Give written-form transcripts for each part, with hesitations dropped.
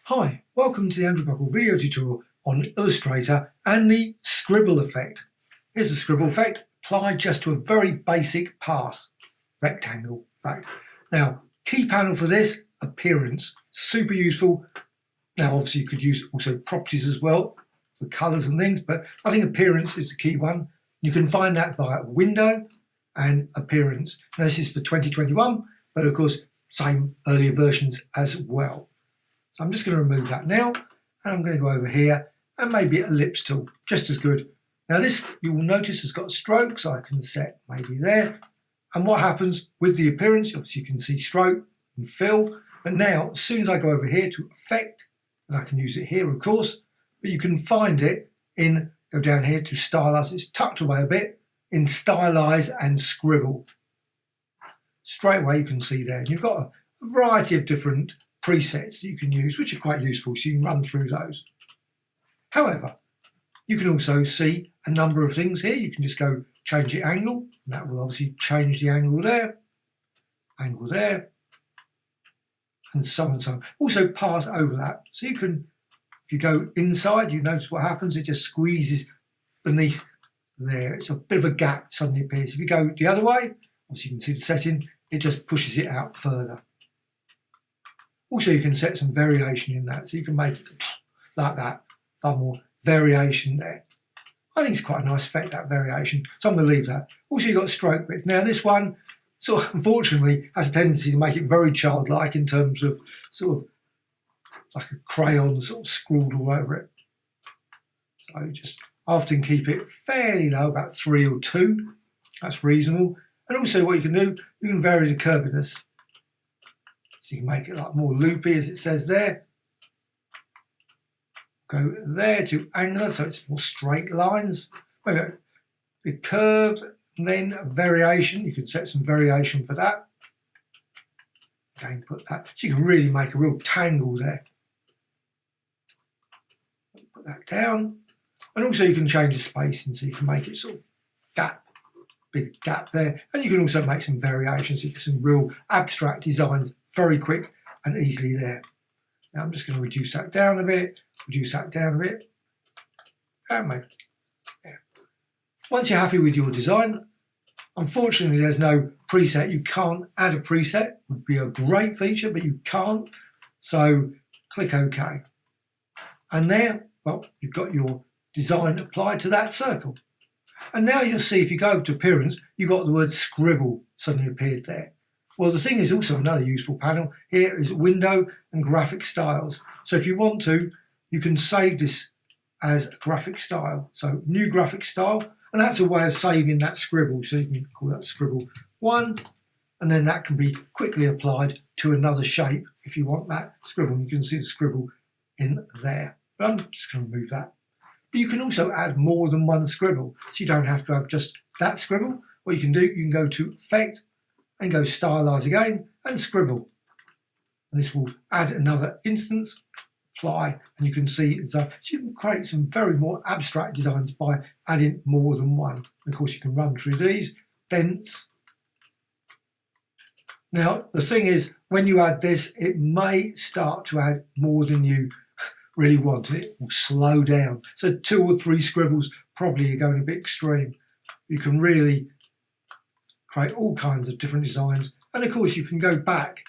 Hi, welcome to the Andrew Buckle video tutorial on Illustrator and the Scribble Effect. Here's the Scribble Effect applied just to a very basic pass, rectangle in fact. Now, key panel for this, appearance, super useful. Now obviously you could use also properties as well, for colours and things, but I think appearance is the key one. You can find that via window and appearance. Now this is for 2021, but of course same earlier versions as well. So I'm just going to remove that now, and I'm going to go over here and maybe ellipse tool, just as good. Now this, you will notice, has got a stroke, so I can set maybe there. And what happens with the appearance, obviously you can see stroke and fill, but now as soon as I go over here to effect, and I can use it here of course, but you can find it in, go down here to stylize, it's tucked away a bit, in stylize and scribble. Straight away you can see there, and you've got a variety of different presets that you can use, which are quite useful, so you can run through those. However, you can also see a number of things here. You can just go change the angle, and that will obviously change the angle there, and so on and so on. Also pass overlap, so you can, if you go inside, you notice what happens, it just squeezes beneath there. It's a bit of a gap suddenly appears. If you go the other way, obviously you can see the setting, it just pushes it out further. Also, you can set some variation in that, so you can make it like that, far more variation there. I think it's quite a nice effect, that variation, so I'm going to leave that. Also, you've got stroke width. Now, this one, sort of, unfortunately, has a tendency to make it very childlike in terms of sort of like a crayon sort of scrawled all over it. So just often keep it fairly low, about 3 or 2. That's reasonable. And also, what you can do, you can vary the curviness. So you can make it like more loopy, as it says there. Go there to angular, so it's more straight lines. Maybe the curved, and then variation. You can set some variation for that. Again, put that. So you can really make a real tangle there. Put that down. And also you can change the spacing, so you can make it sort of gap. Big gap there. And you can also make some variations, so you get some real abstract designs very quick and easily there. Now I'm just going to reduce that down a bit, and maybe, yeah. Once you're happy with your design, unfortunately there's no preset. You can't add a preset. It would be a great feature, but you can't. So click OK. And there, well, you've got your design applied to that circle. And now you'll see if you go over to appearance, you've got the word scribble suddenly appeared there. Well, the thing is also another useful panel here is window and graphic styles. So if you want to, you can save this as a graphic style. So new graphic style, and that's a way of saving that scribble. So you can call that scribble 1, and then that can be quickly applied to another shape if you want that scribble. You can see the scribble in there. But I'm just going to remove that. But you can also add more than one scribble, so you don't have to have just that scribble. What you can do, you can go to Effect, and go stylize again and scribble, and this will add another instance, apply, and you can see so you can create some very more abstract designs by adding more than one. And of course you can run through these, dense. Now the thing is, when you add this, it may start to add more than you really want, and it will slow down. So 2 or 3 scribbles probably are going a bit extreme. You can really create all kinds of different designs, and of course you can go back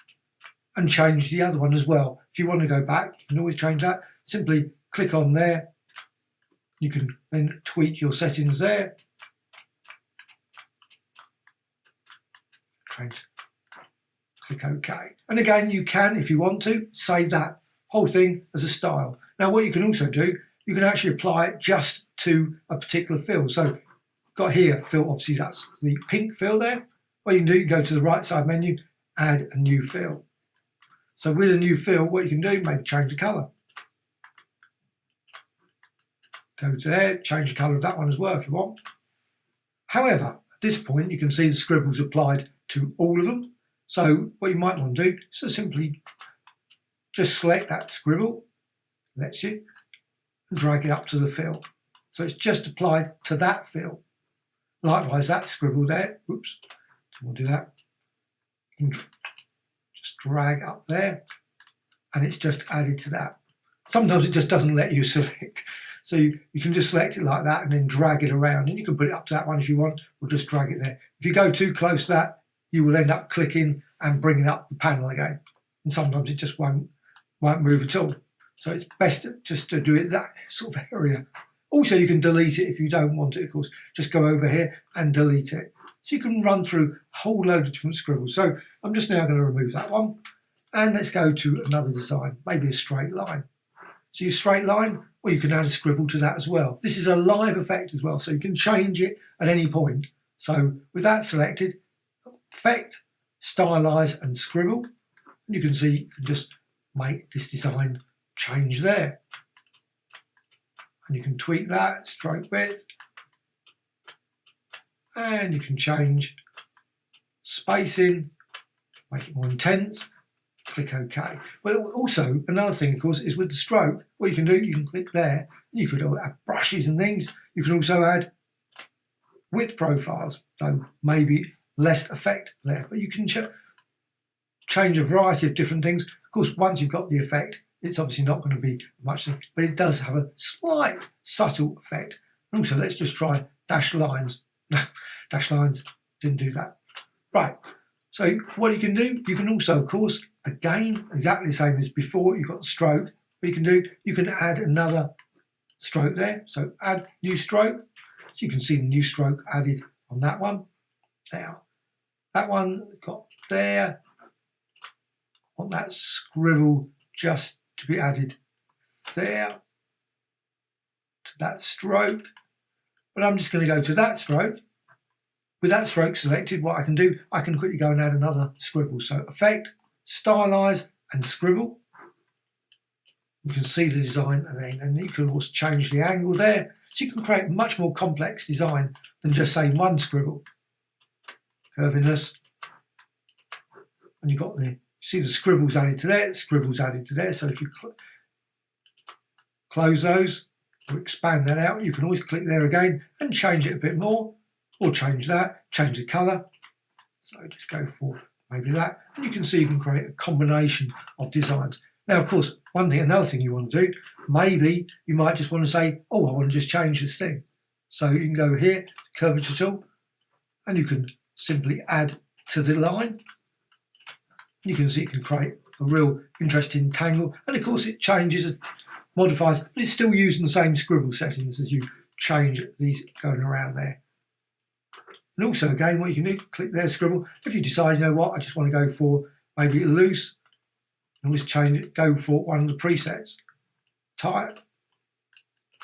and change the other one as well. If you want to go back, you can always change that. Simply click on there. You can then tweak your settings there. Click OK. And again, you can, if you want to, save that whole thing as a style. Now what you can also do, you can actually apply it just to a particular fill. So got here fill, obviously that's the pink fill there. What you can do, you go to the right side menu, add a new fill. So with a new fill, what you can do, maybe change the colour. Go to there, change the colour of that one as well if you want. However, at this point you can see the scribbles applied to all of them. So what you might want to do is to simply just select that scribble, lets you, and drag it up to the fill. So it's just applied to that fill. Likewise, that scribble there, oops, we'll do that. You can just drag up there, and it's just added to that. Sometimes it just doesn't let you select. So you can just select it like that and then drag it around, and you can put it up to that one if you want, or just drag it there. If you go too close to that, you will end up clicking and bringing up the panel again. And sometimes it just won't move at all. So it's best just to do it that sort of area. Also, you can delete it if you don't want it, of course. Just go over here and delete it. So you can run through a whole load of different scribbles. So I'm just now going to remove that one. And let's go to another design, maybe a straight line. So your straight line, well, you can add a scribble to that as well. This is a live effect as well, so you can change it at any point. So with that selected, effect, stylize and scribble. And you can see you can just make this design change there. And you can tweak that, stroke width. And you can change spacing, make it more intense. Click OK. Well, also another thing, of course, is with the stroke. What you can do, you can click there. You could add brushes and things. You can also add width profiles, though maybe less effect there. But you can change a variety of different things. Of course, once you've got the effect, it's obviously not going to be much, but it does have a slight subtle effect. And also, let's just try dash lines. No, dash lines didn't do that. Right. So what you can do, you can also, of course, again, exactly the same as before, you've got the stroke. What you can do, you can add another stroke there. So add new stroke. So you can see the new stroke added on that one. Now, that one got there. I want that scribble just to be added there to that stroke. But I'm just going to go to that stroke. With that stroke selected, what I can do, I can quickly go and add another scribble. So effect, stylize and scribble. You can see the design then, and you can also change the angle there. So you can create a much more complex design than just say one scribble. Curviness. And you've got you see the scribbles added to there, scribbles added to there. So if you close those or expand that out, you can always click there again and change it a bit more. Or change that, change the colour. So just go for maybe that. And you can see you can create a combination of designs. Now, of course, another thing you want to do, maybe you might just want to say, oh, I want to just change this thing. So you can go here, Curvature Tool, and you can simply add to the line. You can see it can create a real interesting tangle. And of course, it changes and modifies, but it's still using the same scribble settings as you change these going around there. And also, again, what you can do, click there, scribble. If you decide, you know what, I just want to go for maybe loose, and always change it, go for one of the presets. Type,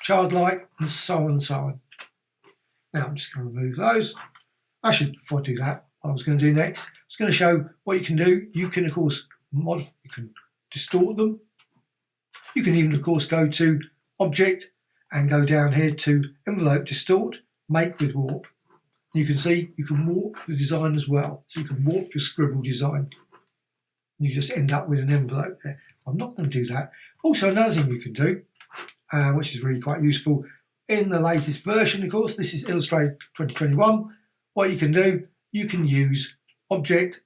childlike, and so on and so on. Now, I'm just going to remove those. Actually, before I do that, what I was going to do next, I was going to show what you can do. You can, of course, you can distort them. You can even, of course, go to Object and go down here to Envelope, Distort, Make with Warp. You can see you can warp the design as well. So you can warp your scribble design. You just end up with an envelope there. I'm not going to do that. Also, another thing you can do, which is really quite useful, in the latest version, of course, this is Illustrator 2021. What you can do, you can use Object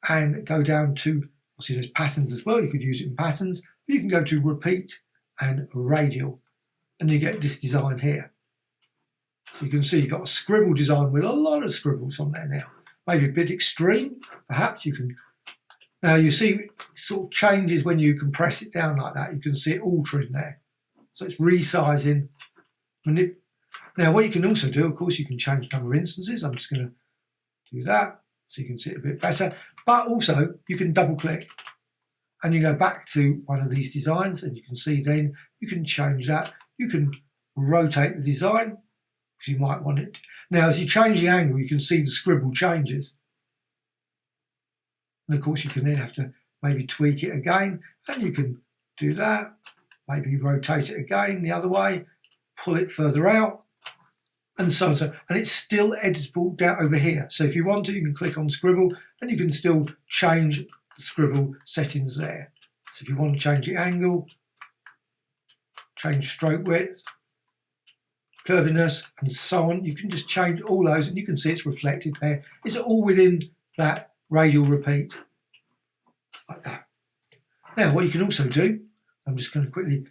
and go down to, obviously there's patterns as well. You could use it in patterns. You can go to Repeat and Radial, and you get this design here. So you can see you've got a scribble design with a lot of scribbles on there now. Maybe a bit extreme, perhaps you can. Now you see it sort of changes when you compress it down like that. You can see it altering there. So it's resizing. Now what you can also do, of course, you can change number of instances. I'm just going to do that so you can see it a bit better. But also you can double click and you go back to one of these designs and you can see then you can change that. You can rotate the design. Because you might want it. Now, as you change the angle, you can see the scribble changes. And of course, you can then have to maybe tweak it again, and you can do that. Maybe rotate it again the other way, pull it further out, and so on. And it's still editable down over here. So if you want to, you can click on Scribble, and you can still change the scribble settings there. So if you want to change the angle, change stroke width, curviness, and so on, you can just change all those and you can see it's reflected there. It's all within that radial repeat, like that. Now, what you can also do, I'm just going to quickly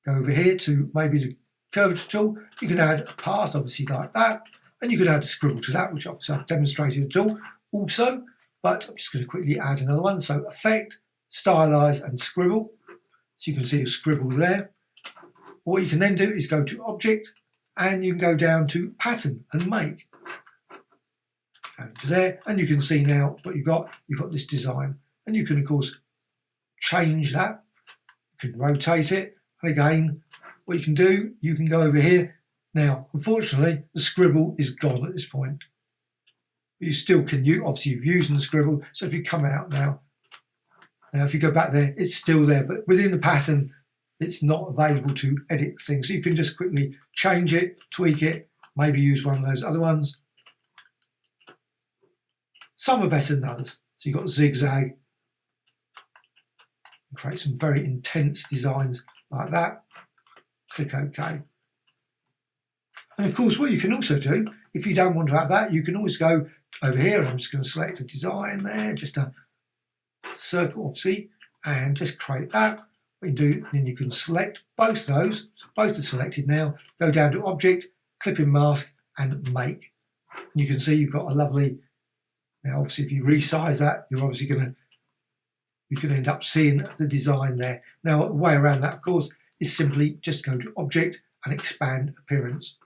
go over here to maybe the Curvature Tool. You can add a path, obviously, like that, and you can add a scribble to that, which obviously I've demonstrated at all also, but I'm just going to quickly add another one. So Effect, Stylize and Scribble. So you can see a scribble there. What you can then do is go to Object, and you can go down to Pattern and Make. Go to there, and you can see now what you've got. You've got this design, and you can, of course, change that. You can rotate it, and again, what you can do, you can go over here. Now, unfortunately, the scribble is gone at this point. But you still can use, obviously you've used the scribble, so if you come out now, if you go back there, it's still there, but within the pattern, it's not available to edit things. So you can just quickly change it, tweak it, maybe use one of those other ones. Some are better than others. So you've got zigzag, create some very intense designs like that. Click OK. And of course, what you can also do, if you don't want to have that, you can always go over here, and I'm just going to select a design there, just a circle, obviously, and just create that. What you do, then you can select both those. So both are selected now. Go down to Object, Clip in Mask, and Make. And you can see you've got a lovely. Now, obviously, if you resize that, you're obviously you can end up seeing the design there. Now, a way around that, of course, is simply just go to Object and Expand Appearance.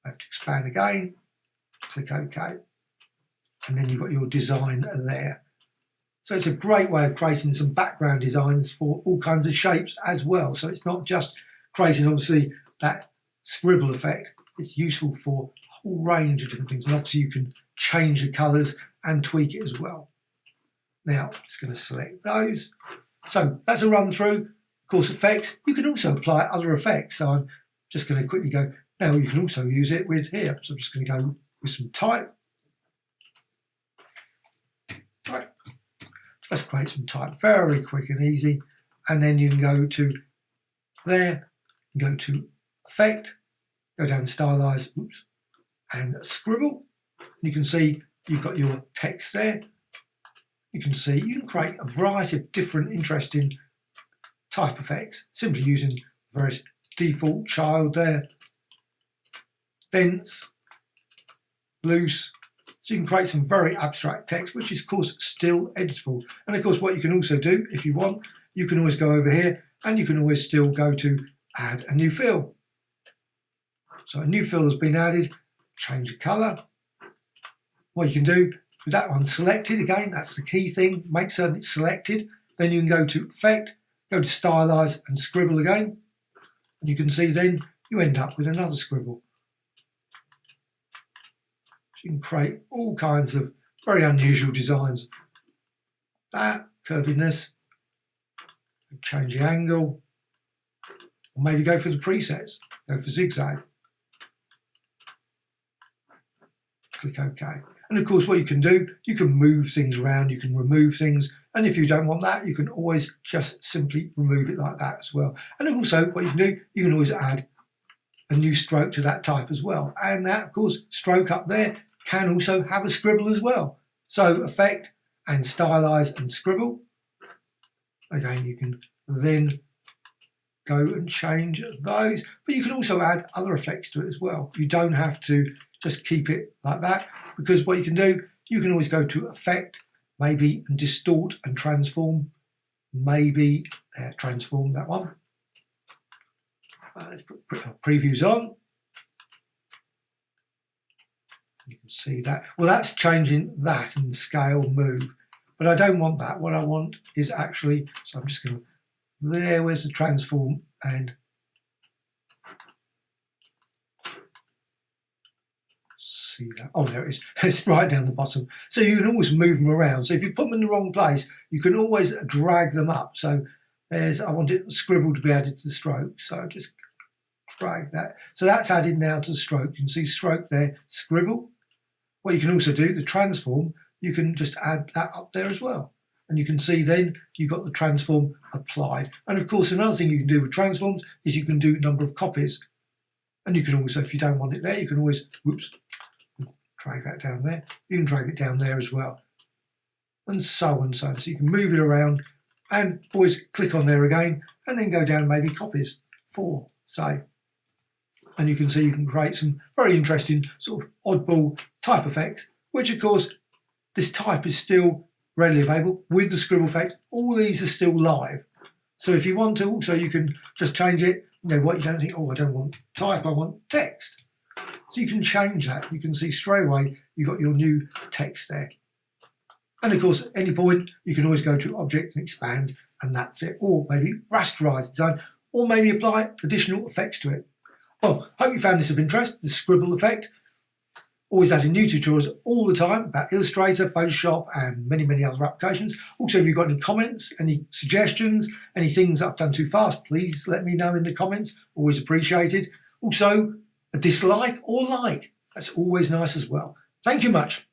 I have to expand again, click OK, and then you've got your design there. So it's a great way of creating some background designs for all kinds of shapes as well. So it's not just creating, obviously, that scribble effect. It's useful for a whole range of different things. And obviously you can change the colours and tweak it as well. Now, I'm just going to select those. So that's a run through. Of course, effects. You can also apply other effects. So I'm just going to quickly go. Now you can also use it with here. So I'm just going to go with some type. Right. Just create some type, very quick and easy. And then you can go to there, go to Effect, go down to Stylize, and Scribble. You can see you've got your text there. You can see you can create a variety of different interesting type effects simply using various default child there, dense, loose. So you can create some very abstract text, which is, of course, still editable. And, of course, what you can also do, if you want, you can always go over here and you can always still go to Add a New Fill. So a new fill has been added, change the colour. What you can do with that one selected, again, that's the key thing, make certain it's selected. Then you can go to Effect, go to Stylize and Scribble again. And you can see then you end up with another scribble. So you can create all kinds of very unusual designs. That, curviness, change the angle, or maybe go for the presets, go for zigzag. Click OK. And of course what you can do, you can move things around, you can remove things, and if you don't want that, you can always just simply remove it like that as well. And also what you can do, you can always add a new stroke to that type as well. And that, of course, stroke up there can also have a scribble as well. So Effect and Stylize and Scribble. Again, you can then go and change those, but you can also add other effects to it as well. You don't have to just keep it like that, because what you can do, you can always go to Effect, maybe, and Distort and Transform. Maybe transform that one. Let's put previews on. You can see that. Well, that's changing that and scale move, but I don't want that. What I want is actually, so I'm just going to, where's the transform, and see that. Oh, there it is. It's right down the bottom. So you can always move them around. So if you put them in the wrong place, you can always drag them up. So there's, I want it scribble to be added to the stroke. So I just drag that. So that's added now to the stroke. You can see stroke there, scribble. What you can also do, the transform, you can just add that up there as well. And you can see then you've got the transform applied. And of course, another thing you can do with transforms is you can do a number of copies. And you can also, if you don't want it there, you can always, drag that down there. You can drag it down there as well. And so on. So you can move it around and always click on there again and then go down maybe copies 4, say. And you can see you can create some very interesting sort of oddball type effects, which of course this type is still readily available with the Scribble Effect. All these are still live. So if you want to, also you can just change it. You know what, you don't think, oh, I don't want type, I want text. So you can change that. You can see straight away you've got your new text there. And of course, at any point, you can always go to Object and Expand, and that's it. Or maybe rasterize design, or maybe apply additional effects to it. Well, hope you found this of interest, the Scribble Effect. Always adding new tutorials all the time about Illustrator, Photoshop, and many, many other applications. Also, if you've got any comments, any suggestions, any things that I've done too fast, please let me know in the comments. Always appreciated. Also, a dislike or like. That's always nice as well. Thank you much.